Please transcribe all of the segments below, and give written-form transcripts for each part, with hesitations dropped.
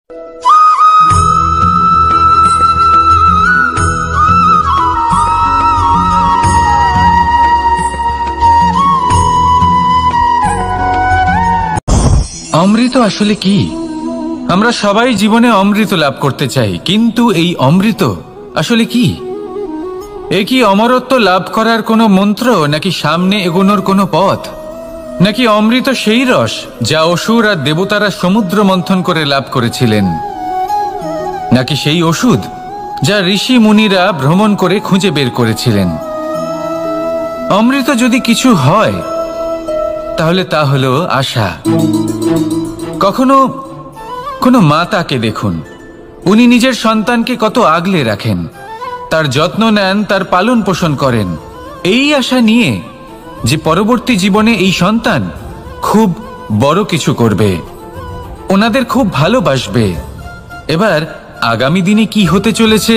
অমৃত আসলে কি? আমরা সবাই জীবনে অমৃত লাভ করতে চাই, কিন্তু এই অমৃত আসলে কি? এ কি অমরত্ব লাভ করার কোনো মন্ত্র, নাকি সামনে এগোনোর কোনো পথ, নাকি অমৃত সেই রস যা অসুর আর দেবতারা সমুদ্র মন্থন করে লাভ করেছিলেন, নাকি সেই ওষুধ যা ঋষি মুনিরা ভ্রমণ করে খুঁজে বের করেছিলেন? অমৃত যদি কিছু হয় তাহলে তা হলো আশা। কখনো কোনো মাতাকে দেখুন, উনি নিজের সন্তানকে কত আগলে রাখেন, তার যত্ন নেন, তার পালন পোষণ করেন, এই আশা নিয়ে যে পরবর্তী জীবনে এই সন্তান খুব বড় কিছু করবে, ওনাদের খুব ভালোবাসবে। এবার আগামী দিনে কি হতে চলেছে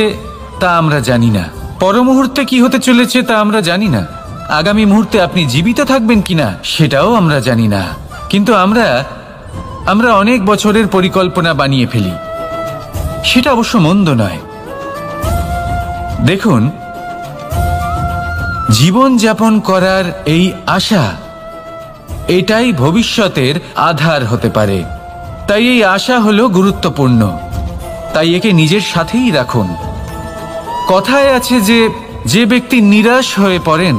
তা আমরা জানি না, পর মুহূর্তে কি হতে চলেছে তা আমরা জানি না, আগামী মুহূর্তে আপনি জীবিত থাকবেন কিনা সেটাও আমরা জানি না। কিন্তু আমরা অনেক বছরের পরিকল্পনা বানিয়ে ফেলি, সেটা অবশ্য মন্দ নয়। দেখুন, জীবন যাপন করার এই আশা, এটাই ভবিষ্যতের আধার হতে পারে। তাই এই আশা হলো গুরুত্বপূর্ণ, তাই একে নিজের সাথেই রাখুন। কথায় আছে যে ব্যক্তি নিরাশ হয়ে পড়েন,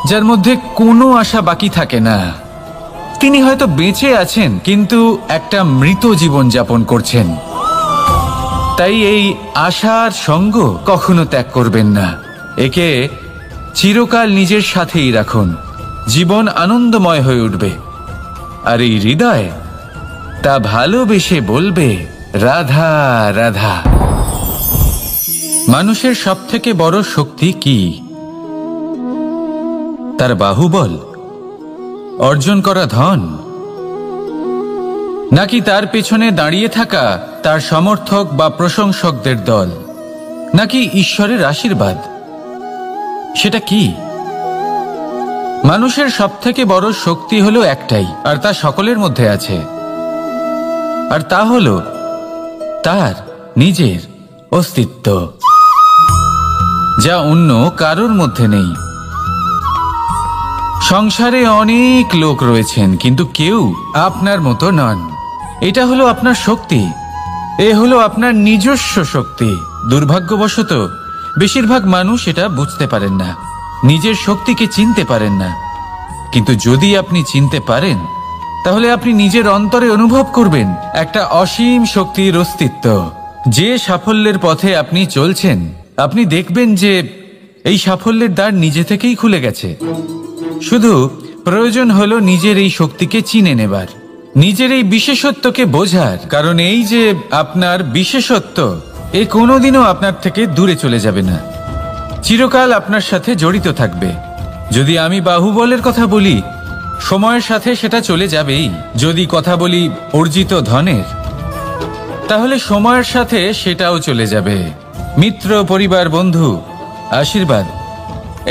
যার মধ্যে কোনো আশা বাকি থাকে না, তিনি হয়তো বেঁচে আছেন কিন্তু একটা মৃত জীবন যাপন করছেন। তাই এই আশার সঙ্গ কখনো ত্যাগ করবেন না, একে চিরকাল নিজের সাথেই রাখুন। জীবন আনন্দময় হয়ে উঠবে, আর এই হৃদয় তা ভালোবেসে বলবে রাধা রাধা। মানুষের সবথেকে বড় শক্তি কি? তার বাহুবল, অর্জন করা ধন, নাকি তার পেছনে দাঁড়িয়ে থাকা তার সমর্থক বা প্রশংসকদের দল, নাকি ঈশ্বরের আশীর্বাদ? সেটা কি? মানুষের সবথেকে বড় শক্তি হলো একটাই, আর তা সকলের মধ্যে আছে, আর তা হলো তার নিজের অস্তিত্ব, যা অন্য কারোর মধ্যে নেই। সংসারে অনেক লোক রয়েছেন, কিন্তু কেউ আপনার মতো নন। এটা হলো আপনার শক্তি, এ হলো আপনার নিজস্ব শক্তি। দুর্ভাগ্যবশত বেশিরভাগ মানুষ এটা বুঝতে পারেন না, নিজের শক্তিকে চিনতে পারেন না। কিন্তু যদি আপনি চিনতে পারেন, তাহলে আপনি নিজের অন্তরে অনুভব করবেন একটা অসীম শক্তির অস্তিত্ব। যে সাফল্যের পথে আপনি চলছেন, আপনি দেখবেন যে এই সাফল্যের দ্বার নিজে থেকেই খুলে গেছে। শুধু প্রয়োজন হলো নিজের এই শক্তিকে চিনে নেবার, নিজের এই বিশেষত্বকে বোঝার। কারণ এই যে আপনার বিশেষত্ব, এ কোনোদিনও আপনার থেকে দূরে চলে যাবে না, চিরকাল আপনার সাথে জড়িত থাকবে। যদি আমি বাহুবলের কথা বলি, সময়ের সাথে সেটা চলে যাবেই। যদি কথা বলি অর্জিত ধনের, তাহলে সময়ের সাথে সেটাও চলে যাবে। মিত্র, পরিবার, বন্ধু, আশীর্বাদ,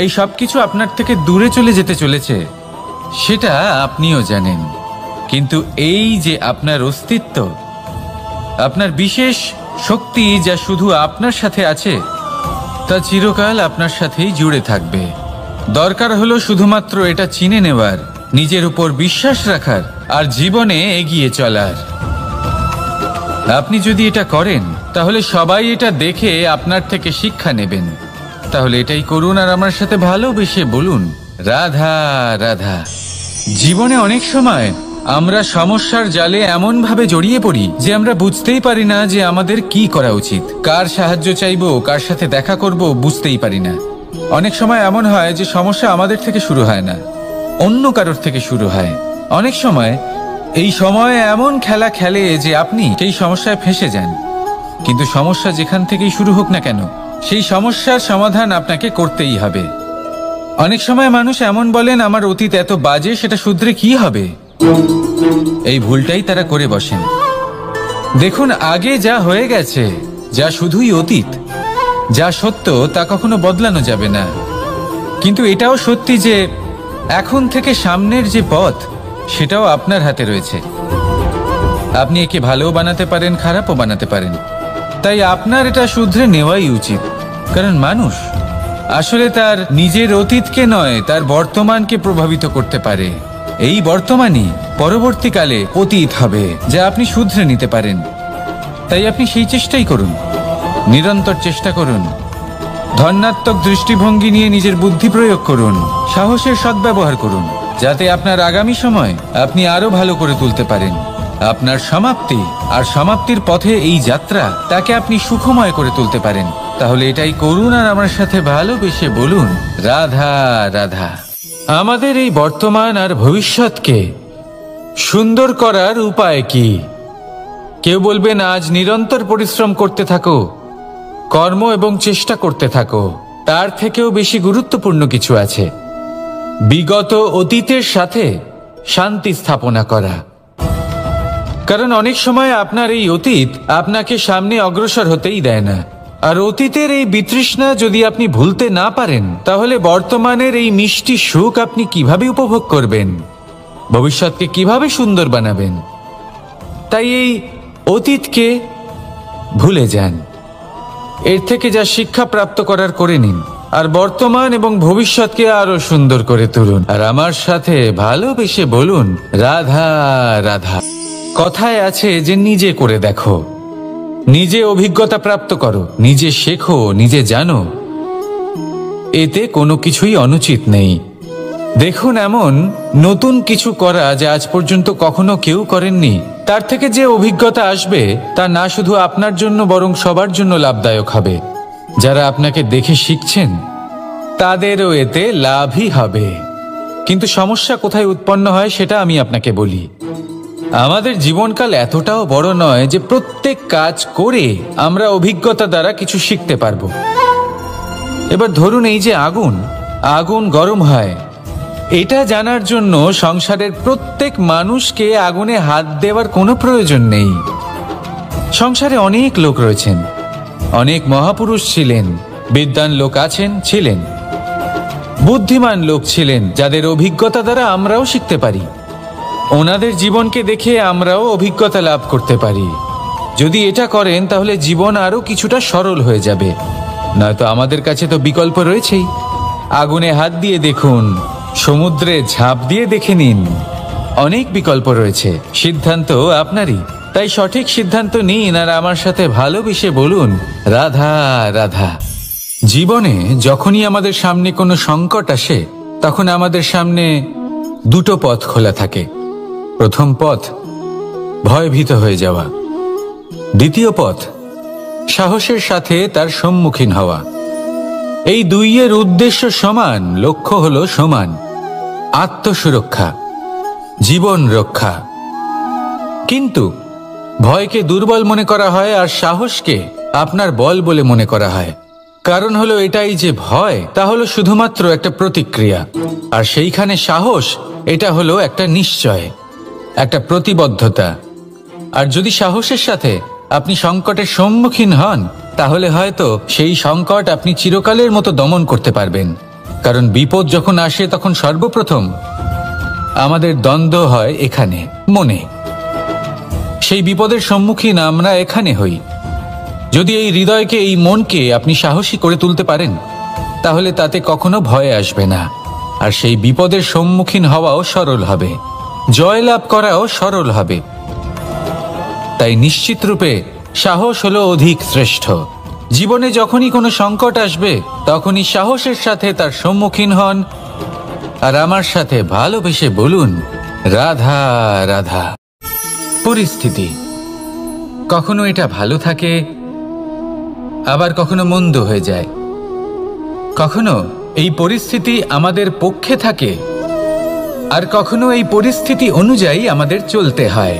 এই সব কিছু আপনার থেকে দূরে চলে যেতে চলেছে, সেটা আপনিও জানেন। কিন্তু এই যে আপনার অস্তিত্ব, আপনার বিশেষ শক্তি যা শুধু আপনার সাথে আছে, তা চিরকাল আপনার সাথেই জুড়ে থাকবে। দরকার হলো শুধুমাত্র এটা চিনে নেওয়ার, নিজের উপর বিশ্বাস রাখার, আর জীবনে এগিয়ে চলার। আপনি যদি এটা করেন, তাহলে সবাই এটা দেখে আপনার থেকে শিক্ষা নেবেন। তাহলে এটাই করুন, আর আমার সাথে ভালোবেসে বলুন রাধা রাধা। জীবনে অনেক সময় আমরা সমস্যার জালে এমন ভাবে জড়িয়ে পড়ি যে আমরা বুঝতেই পারি না যে আমাদের কি করা উচিত, কার সাহায্য চাইবো, কার সাথে দেখা করব, বুঝতেই পারি না। অনেক সময় এমন হয় যে সমস্যা আমাদের থেকে শুরু হয় না, অন্য কারোর থেকে শুরু হয়। অনেক সময় এই সময় এমন খেলা খেলে যে আপনি সেই সমস্যায় ফেঁসে যান। কিন্তু সমস্যা যেখান থেকেই শুরু হোক না কেন, সেই সমস্যার সমাধান আপনাকে করতেই হবে। অনেক সময় মানুষ এমন বলেন, আমার অতীত এত বাজে, সেটা শুধরে কি হবে? এই ভুলটাই তারা করে বসেন। দেখুন, আগে যা হয়ে গেছে, যা শুধুই অতীত, যা সত্য তা কখনো বদলানো যাবে না। কিন্তু এটাও সত্যি যে এখন থেকে সামনের যে পথ, সেটাও আপনার হাতে রয়েছে। আপনি একে ভালোও বানাতে পারেন, খারাপও বানাতে পারেন। তাই আপনার এটা শুধরে নেওয়াই উচিত। কারণ মানুষ আসলে তার নিজের অতীতকে নয়, তার বর্তমানকে প্রভাবিত করতে পারে। এই বর্তমানই পরবর্তীকালে অতীত হবে, যা আপনি শুধরে নিতে পারেন। তাই আপনি সেই চেষ্টাই করুন, নিরন্তর চেষ্টা করুন। ধনাত্মক দৃষ্টিভঙ্গি নিয়ে নিজের বুদ্ধি প্রয়োগ করুন, সাহসের সদ্ব্যবহার করুন, যাতে আপনার আগামী সময় আপনি আরো ভালো করে তুলতে পারেন। আপনার সমাপ্তি আর সমাপ্তির পথে এই যাত্রা, তাকে আপনি সুখময় করে তুলতে পারেন। তাহলে এটাই করুন আর আমার সাথে ভালোবেসে বলুন, রাধা রাধা। আমাদের এই বর্তমান আর ভবিষ্যৎকে সুন্দর করার উপায় কি? কেউ বলবেন আজ নিরন্তর পরিশ্রম করতে থাকো, কর্ম এবং চেষ্টা করতে থাকো। তার থেকেও বেশি গুরুত্বপূর্ণ কিছু আছে, বিগত অতীতের সাথে শান্তি স্থাপনা করা। কারণ অনেক সময় আপনার এই অতীত আপনাকে সামনে অগ্রসর হতেই দেয় না। আর অতীতের এই বিতৃষ্ণা যদি আপনি ভুলতে না পারেন, তাহলে বর্তমানের এই মিষ্টি সুখ আপনি কিভাবে উপভোগ করবেন, ভবিষ্যৎকে কিভাবে সুন্দর বানাবেন? তাই এই অতীতকে ভুলে যান, এর থেকে যা শিক্ষা প্রাপ্ত করার করে নিন, আর বর্তমান এবং ভবিষ্যৎকে আরো সুন্দর করে তুলুন। আর আমার সাথে ভালোবেসে বলুন, রাধা রাধা। কথায় আছে যে নিজে করে দেখো, নিজে অভিজ্ঞতা প্রাপ্ত করো, নিজে শেখো, নিজে জানো। এতে কোনো কিছুই অনুচিত নেই। দেখুন, এমন নতুন কিছু করা যা আজ পর্যন্ত কখনো কেউ করেননি, তার থেকে যে অভিজ্ঞতা আসবে তা না শুধু আপনার জন্য বরং সবার জন্য লাভদায়ক হবে। যারা আপনাকে দেখে শিখছেন তাদেরও এতে লাভই হবে। কিন্তু সমস্যা কোথায় উৎপন্ন হয় সেটা আমি আপনাকে বলি। আমাদের জীবনকাল এতটাও বড় নয় যে প্রত্যেক কাজ করে আমরা অভিজ্ঞতা দ্বারা কিছু শিখতে পারবো। এবার ধরুন, এই যে আগুন গরম হয়, এটা জানার জন্য সংসারের প্রত্যেক মানুষকে আগুনে হাত দেওয়ার কোনো প্রয়োজন নেই। সংসারে অনেক লোক রয়েছেন, অনেক মহাপুরুষ ছিলেন, বিদ্বান লোক ছিলেন, বুদ্ধিমান লোক ছিলেন, যাদের অভিজ্ঞতা দ্বারা আমরাও শিখতে পারি। ওনাদের জীবনকে দেখে আমরাও অভিজ্ঞতা লাভ করতে পারি। যদি এটা করেন তাহলে জীবন আরো কিছুটা সরল হয়ে যাবে। নয়তো আমাদের কাছে তো বিকল্প রয়েছেই। আগুনে হাত দিয়ে দেখুন, সমুদ্রে ঝাঁপ দিয়ে দেখে নিন, অনেক বিকল্প রয়েছে। সিদ্ধান্ত আপনারই। তাই সঠিক সিদ্ধান্ত নিন আর আমার সাথে ভালোবেসে বলুন, রাধা রাধা। জীবনে যখনই আমাদের সামনে কোনো সংকট আসে, তখন আমাদের সামনে দুটো পথ খোলা থাকে। প্রথম পথ ভয়ভীত হয়ে যাওয়া, দ্বিতীয় পথ সাহসের সাথে তার সম্মুখীন হওয়া। এই দুইয়ের উদ্দেশ্য সমান, লক্ষ্য হলো সমান, আত্মসুরক্ষা, জীবন রক্ষা। কিন্তু ভয়কে দুর্বল মনে করা হয় আর সাহসকে আপনার বল বলে মনে করা হয়। কারণ হলো এটাই যে ভয়, তা হলো শুধুমাত্র একটা প্রতিক্রিয়া, আর সেইখানে সাহস, এটা হলো একটা নিশ্চয়, একটা প্রতিবদ্ধতা। আর যদি সাহসের সাথে আপনি সংকটের সম্মুখীন হন, তাহলে হয়তো সেই সংকট আপনি চিরকালের মতো দমন করতে পারবেন। কারণ বিপদ যখন আসে তখন সর্বপ্রথম আমাদের দ্বন্দ্ব হয় এখানে, মনে। সেই বিপদের সম্মুখীন আমরা এখানে হই। যদি এই হৃদয়কে, এই মনকে আপনি সাহসী করে তুলতে পারেন, তাহলে তাতে কখনো ভয় আসবে না। আর সেই বিপদের সম্মুখীন হওয়াও সরল হবে, জয়লাভ করাও সরল হবে। তাই নিশ্চিত রূপে সাহস হলো অধিক শ্রেষ্ঠ। জীবনে যখনই কোনো সংকট আসবে, তখনই সাহসের সাথে তার সম্মুখীন হন আর আমার সাথে ভালোবেসে বলুন, রাধা রাধা। পরিস্থিতি কখনো এটা ভালো থাকে, আবার কখনো মন্দ হয়ে যায়। কখনো এই পরিস্থিতি আমাদের পক্ষে থাকে, আর কখনো এই পরিস্থিতি অনুযায়ী আমাদের চলতে হয়।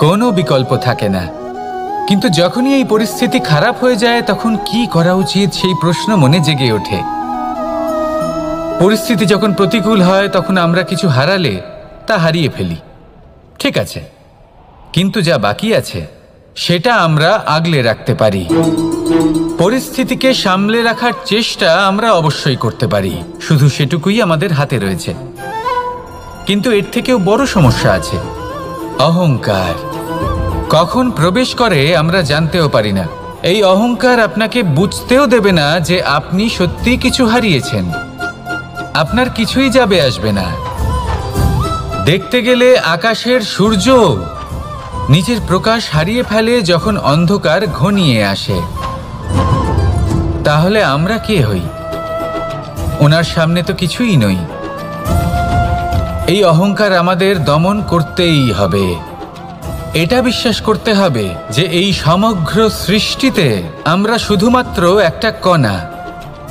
কোনো বিকল্প থাকে না। কিন্তু যখনই এই পরিস্থিতি খারাপ হয়ে যায়, তখন কি করা উচিত সেই প্রশ্ন মনে জেগে ওঠে। পরিস্থিতি যখন প্রতিকূল হয়, তখন আমরা কিছু হারালে তা হারিয়ে ফেলি, ঠিক আছে, কিন্তু যা বাকি আছে সেটা আমরা আগলে রাখতে পারি। পরিস্থিতিকে সামলে রাখার চেষ্টা আমরা অবশ্যই করতে পারি, শুধু সেটুকুই আমাদের হাতে রয়েছে। কিন্তু এর থেকেও বড় সমস্যা আছে, অহংকার। কখন প্রবেশ করে আমরা জানতেও পারি না। এই অহংকার আপনাকে বুঝতেও দেবে না যে আপনি সত্যি কিছু হারিয়েছেন। আপনার কিছুই যাবে আসবে না। দেখতে গেলে আকাশের সূর্য নিজের প্রকাশ হারিয়ে ফেলে যখন অন্ধকার ঘনিয়ে আসে। তাহলে আমরা কে হই? ওনার সামনে তো কিছুই নই। এই অহংকার আমাদের দমন করতেই হবে। এটা বিশ্বাস করতে হবে যে এই সমগ্র সৃষ্টিতে আমরা শুধুমাত্র একটা কণা,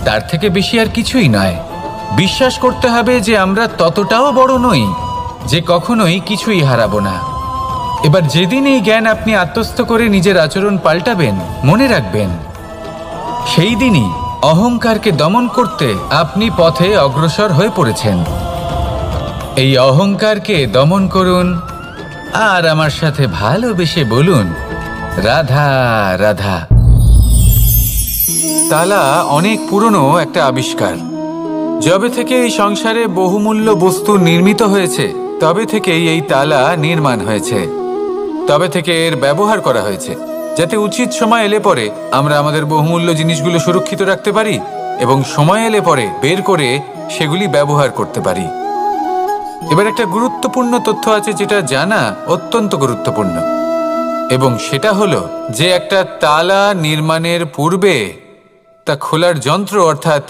তার থেকে বেশি আর কিছুই নয়। বিশ্বাস করতে হবে যে আমরা ততটাও বড় নই যে কখনোই কিছুই হারাবো না। এবার যেদিন এই জ্ঞান আপনি আত্মস্থ করে নিজের আচরণ পাল্টাবেন, মনে রাখবেন সেই দিনই অহংকারকে দমন করতে আপনি পথে অগ্রসর হয়ে পড়েছেন। এই অহংকারকে দমন করুন আর আমার সাথে ভালোবেসে বলুন, রাধা রাধা। তালা অনেক পুরনো একটা আবিষ্কার। যবে থেকে এই সংসারে বহুমূল্য বস্তু নির্মিত হয়েছে, তবে থেকেই এই তালা নির্মাণ হয়েছে। তবে থেকে এর ব্যবহার করা হয়েছে, যাতে উচিত সময় এলে পরে আমরা আমাদের বহুমূল্য জিনিসগুলো সুরক্ষিত রাখতে পারি এবং সময় এলে পরে বের করে সেগুলি ব্যবহার করতে পারি। এবার একটা গুরুত্বপূর্ণ তথ্য আছে যেটা জানা অত্যন্ত গুরুত্বপূর্ণ, এবং সেটা হলো যে একটা তালা নির্মাণের পূর্বে তা খোলার যন্ত্র অর্থাৎ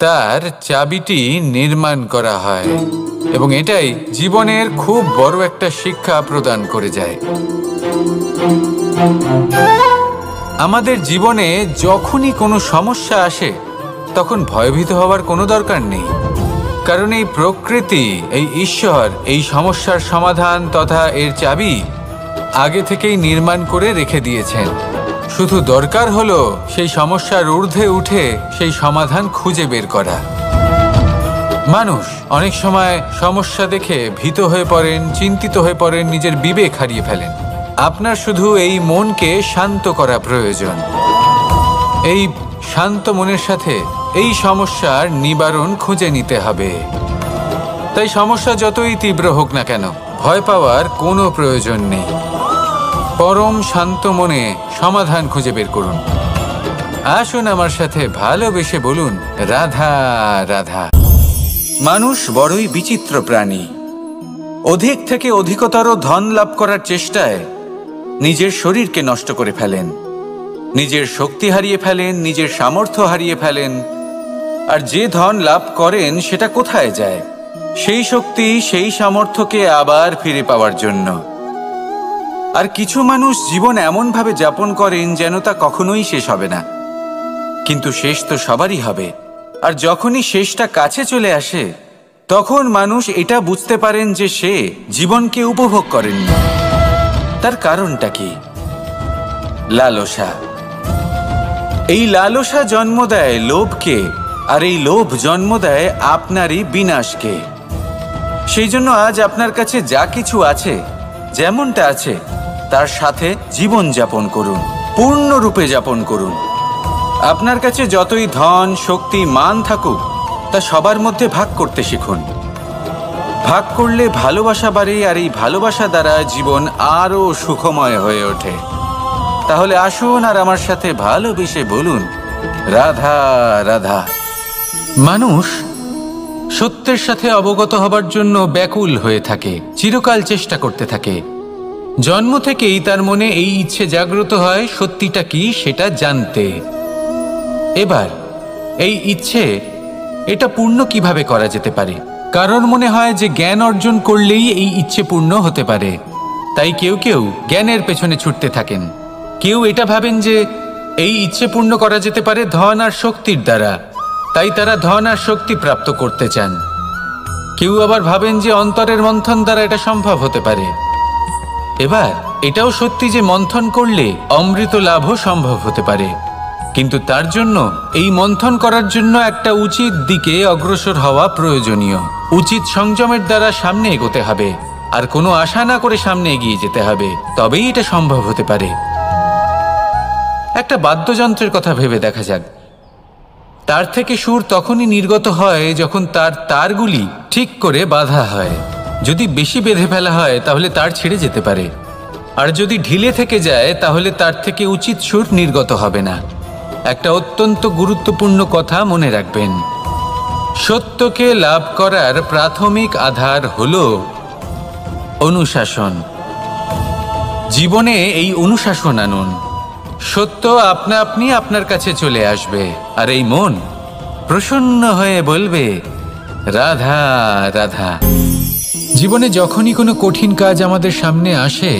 তার চাবিটি নির্মাণ করা হয়, এবং এটাই জীবনের খুব বড় একটা শিক্ষা প্রদান করে যায়। আমাদের জীবনে যখনই কোনো সমস্যা আসে তখন ভয়ভীত হওয়ার কোনো দরকার নেই, কারণ এই প্রকৃতি, এই ঈশ্বর এই সমস্যার সমাধান তথা এর চাবি আগে থেকেই নির্মাণ করে রেখে দিয়েছেন। শুধু দরকার হলো সেই সমস্যার ঊর্ধ্বে উঠে সেই সমাধান খুঁজে বের করা। মানুষ অনেক সময় সমস্যা দেখে ভীত হয়ে পড়েন, চিন্তিত হয়ে পড়েন, নিজের বিবেক হারিয়ে ফেলেন। আপনার শুধু এই মনকে শান্ত করা প্রয়োজন। এই শান্ত মনের সাথে এই সমস্যার নিবারণ খুঁজে নিতে হবে। তাই সমস্যা যতই তীব্র হোক না কেন, ভয় পাওয়ার কোনো প্রয়োজন নেই। পরম শান্ত মনে সমাধান খুঁজে বের করুন। আসুন আমার সাথে ভালোবেসে বলুন, রাধা রাধা। মানুষ বড়ই বিচিত্র প্রাণী। অধিক থেকে অধিকতর ধন লাভ করার চেষ্টায় নিজের শরীরকে নষ্ট করে ফেলেন, নিজের শক্তি হারিয়ে ফেলেন, নিজের সামর্থ্য হারিয়ে ফেলেন। আর যে ধন লাভ করেন সেটা কোথায় যায়? সেই শক্তি, সেই সামর্থ্যকে আবার ফিরে পাওয়ার জন্য। আর কিছু মানুষ জীবন এমনভাবে যাপন করেন যেন তা কখনোই শেষ হবে না, কিন্তু শেষ তো সবারই হবে। আর যখনই শেষটা কাছে চলে আসে তখন মানুষ এটা বুঝতে পারেন যে সে জীবনকে উপভোগ করেননি। তার কারণটা কি? লালসা। এই লালসা জন্ম দেয় লোভকে, আর এই লোভ জন্ম দেয় আপনারই বিনাশকে। সেই জন্য আজ আপনার কাছে যা কিছু আছে, যেমনটা আছে তার সাথে জীবন যাপন করুন, পূর্ণরূপে যাপন করুন। আপনার কাছে যতই ধন, শক্তি, মান থাকুক, তা সবার মধ্যে ভাগ করতে শিখুন। ভাগ করলে ভালোবাসা বাড়ে, আর এই ভালোবাসা দ্বারা জীবন আরও সুখময় হয়ে ওঠে। তাহলে আসুন আর আমার সাথে ভালোবেসে বলুন, রাধা রাধা। মানুষ সত্যের সাথে অবগত হবার জন্য ব্যাকুল হয়ে থাকে, চিরকাল চেষ্টা করতে থাকে। জন্ম থেকেই তার মনে এই ইচ্ছে জাগ্রত হয় সত্যিটা কি সেটা জানতে। এবার এই ইচ্ছে এটা পূর্ণ কিভাবে করা যেতে পারে? কারোর মনে হয় যে জ্ঞান অর্জন করলেই এই ইচ্ছে পূর্ণ হতে পারে, তাই কেউ কেউ জ্ঞানের পেছনে ছুটতে থাকেন। কেউ এটা ভাবেন যে এই ইচ্ছে পূর্ণ করা যেতে পারে ধন আর শক্তির দ্বারা, তাই তারা ধন আর শক্তি প্রাপ্ত করতে চান। কেউ আবার ভাবেন যে অন্তরের মন্থন দ্বারা এটা সম্ভব হতে পারে। এবার এটাও সত্যি যে মন্থন করলে অমৃত লাভও সম্ভব হতে পারে, কিন্তু তার জন্য এই মন্থন করার জন্য একটা উচিত দিকে অগ্রসর হওয়া প্রয়োজনীয়। উচিত সংযমের দ্বারা সামনে এগোতে হবে, আর কোনো আশা না করে সামনে এগিয়ে যেতে হবে, তবেই এটা সম্ভব হতে পারে। একটা বাদ্যযন্ত্রের কথা ভেবে দেখা যাক। তার থেকে সুর তখনই নির্গত হয় যখন তার তারগুলি ঠিক করে বাঁধা হয়। যদি বেশি বেঁধে ফেলা হয় তাহলে তার ছিঁড়ে যেতে পারে। আর যদি ঢিলে থেকে যায় তাহলে তার থেকে উচিত সুর নির্গত হবে না। একটা অত্যন্ত গুরুত্বপূর্ণ কথা মনে রাখবেন, সত্যকে লাভ করার প্রাথমিক আধার হল অনুশাসন। জীবনে এই অনুশাসন আনুন, সত্য আপনা আপনি আপনার কাছে চলে আসবে, আর এই মন প্রসন্ন হয়ে বলবে রাধা রাধা। জীবনে যখনই কোনো কঠিন কাজ আমাদের সামনে আসে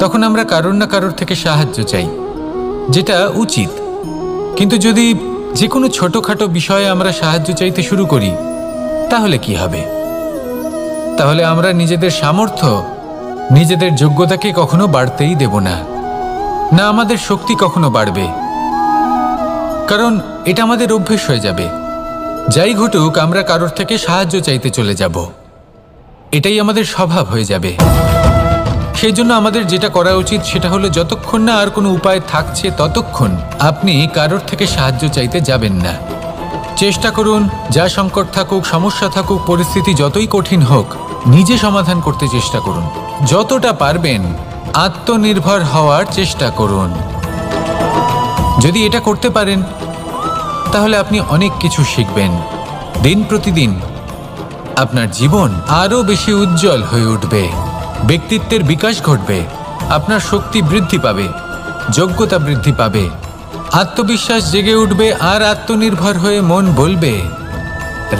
তখন আমরা কারোর না কারোর থেকে সাহায্য চাই, যেটা উচিত। কিন্তু যদি যে কোনো ছোটখাটো বিষয়ে আমরা সাহায্য চাইতে শুরু করি তাহলে কি হবে? তাহলে আমরা নিজেদের সামর্থ্য, নিজেদের যোগ্যতাকে কখনো বাড়তেই দেব না, না আমাদের শক্তি কখনো বাড়বে, কারণ এটা আমাদের অভ্যেস হয়ে যাবে। যাই ঘটুক আমরা কারোর থেকে সাহায্য চাইতে চলে যাব, এটাই আমাদের স্বভাব হয়ে যাবে। সেই জন্য আমাদের যেটা করা উচিত সেটা হলো, যতক্ষণ না আর কোনো উপায় থাকছে ততক্ষণ আপনি কারোর থেকে সাহায্য চাইতে যাবেন না। চেষ্টা করুন, যা সংকট থাকুক, সমস্যা থাকুক, পরিস্থিতি যতই কঠিন হোক, নিজে সমাধান করতে চেষ্টা করুন। যতটা পারবেন আত্মনির্ভর হওয়ার চেষ্টা করুন। যদি এটা করতে পারেন তাহলে আপনি অনেক কিছু শিখবেন। দিন প্রতিদিন আপনার জীবন আরও বেশি উজ্জ্বল হয়ে উঠবে, ব্যক্তিত্বের বিকাশ ঘটবে, আপনার শক্তি বৃদ্ধি পাবে, যোগ্যতা বৃদ্ধি পাবে, আত্মবিশ্বাস জেগে উঠবে, আর আত্মনির্ভর হয়ে মন বলবে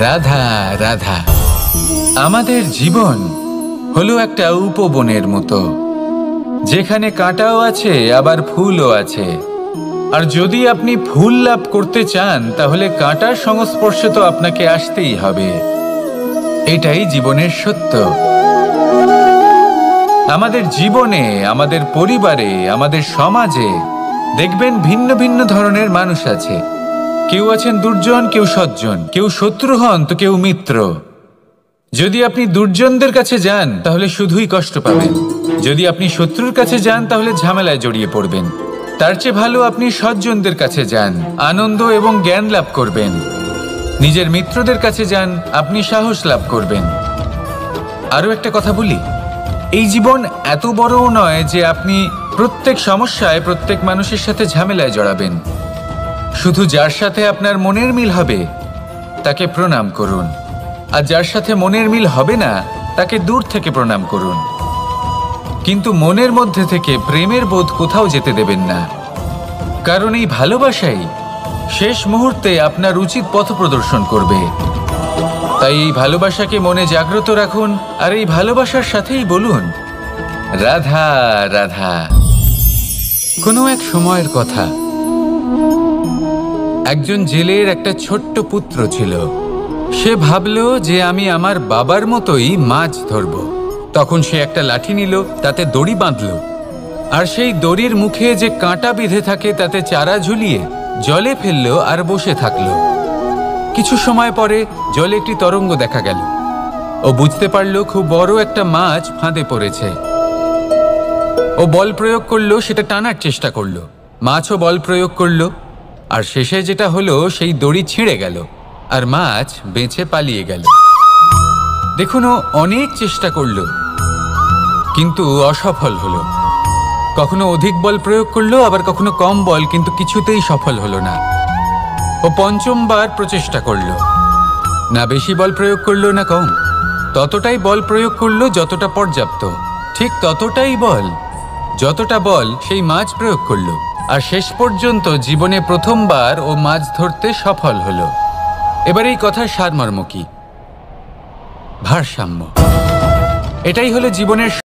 রাধা রাধা। আমাদের জীবন হলো একটা উপবনের মতো, যেখানে কাঁটাও আছে আবার ফুলও আছে। আর যদি আপনি ফুল লাভ করতে চান তাহলে কাঁটার সংস্পর্শে তো আপনাকে আসতেই হবে। এটাই জীবনের সত্য। আমাদের জীবনে, আমাদের পরিবারে, আমাদের সমাজে দেখবেন ভিন্ন ভিন্ন ধরনের মানুষ আছে। কেউ আছেন দুর্জন, কেউ সজ্জন, কেউ শত্রু হন তো কেউ মিত্র। যদি আপনি দুর্জনদের কাছে যান তাহলে শুধুই কষ্ট পাবেন, যদি আপনি শত্রুর কাছে যান তাহলে ঝামেলায় জড়িয়ে পড়বেন। তার চেয়ে ভালো আপনি সজ্জনদের কাছে যান, আনন্দ এবং জ্ঞান লাভ করবেন। নিজের মিত্রদের কাছে যান, আপনি সাহস লাভ করবেন। আরও একটা কথা বলি, এই জীবন এত বড়ও নয় যে আপনি প্রত্যেক সমস্যায় প্রত্যেক মানুষের সাথে ঝামেলায় জড়াবেন। শুধু যার সাথে আপনার মনের মিল হবে তাকে প্রণাম করুন, আর যার সাথে মনের মিল হবে না তাকে দূর থেকে প্রণাম করুন। কিন্তু মনের মধ্যে থেকে প্রেমের বোধ কোথাও যেতে দেবেন না, কারণ এই ভালোবাসাই শেষ মুহূর্তে আপনার উচিত পথ প্রদর্শন করবে। তাই এই ভালোবাসাকে মনে জাগ্রত রাখুন, আর এই ভালোবাসার সাথেই বলুন রাধা রাধা। কোনো এক সময়ের কথা, একজন জেলের একটা ছোট্ট পুত্র ছিল। সে ভাবল যে আমি আমার বাবার মতোই মাছ ধরব। তখন সে একটা লাঠি নিল, তাতে দড়ি বাঁধল, আর সেই দড়ির মুখে যে কাঁটা বিঁধে থাকে তাতে চারা ঝুলিয়ে জলে ফেলল আর বসে থাকল। কিছু সময় পরে জলে একটি তরঙ্গ দেখা গেল। ও বুঝতে পারল খুব বড় একটা মাছ ফাঁদে পড়েছে। ও বল প্রয়োগ করলো, সেটা টানার চেষ্টা করলো, মাছও বল প্রয়োগ করলো, আর শেষে যেটা হলো সেই দড়ি ছিঁড়ে গেল আর মাছ বেঁচে পালিয়ে গেল। দেখুন, ও অনেক চেষ্টা করলো কিন্তু অসফল হলো। কখনো অধিক বল প্রয়োগ করলো, আবার কখনো কম বল, কিন্তু কিছুতেই সফল হলো না। ও পঞ্চমবার প্রচেষ্টা করলো, না বেশি বল প্রয়োগ করলো না কম, ততটাই বল প্রয়োগ করলো যতটা পর্যাপ্ত, ঠিক ততটাই বল, যতটা বল সেই মাছ প্রয়োগ করলো, আর শেষ পর্যন্ত জীবনে প্রথমবার ও মাছ ধরতে সফল হলো। এবার এই কথার সারমর্ম কি? ভারসাম্য। এটাই হলো জীবনের